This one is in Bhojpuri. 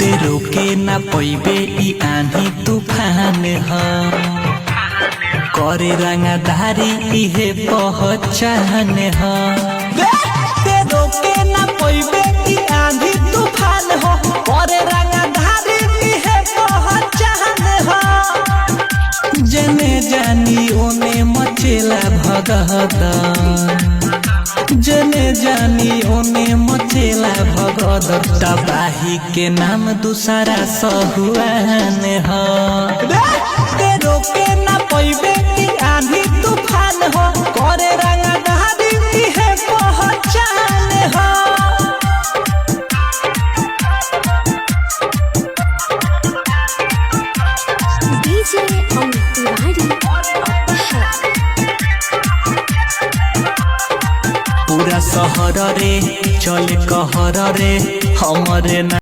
ते रोके ना पैबे ई आंधी तूफान ह करे रंगधारी इहे पहचान ह ते रोके ना पैबे ई आंधी तूफान ह करे रंगधारी इहे पहचान ह जने जानी ओने मचेला भगदड़ जने जानी ओने मचेला भगदड़ तबाही के नाम दूसरा सहुआन ह ते रोके ना पैबे की आंधी तूफान हो करे रंगधारी इहे पहचान ह DJ Amit Tiwari पूरा शहर रे चल कहर रे हमरे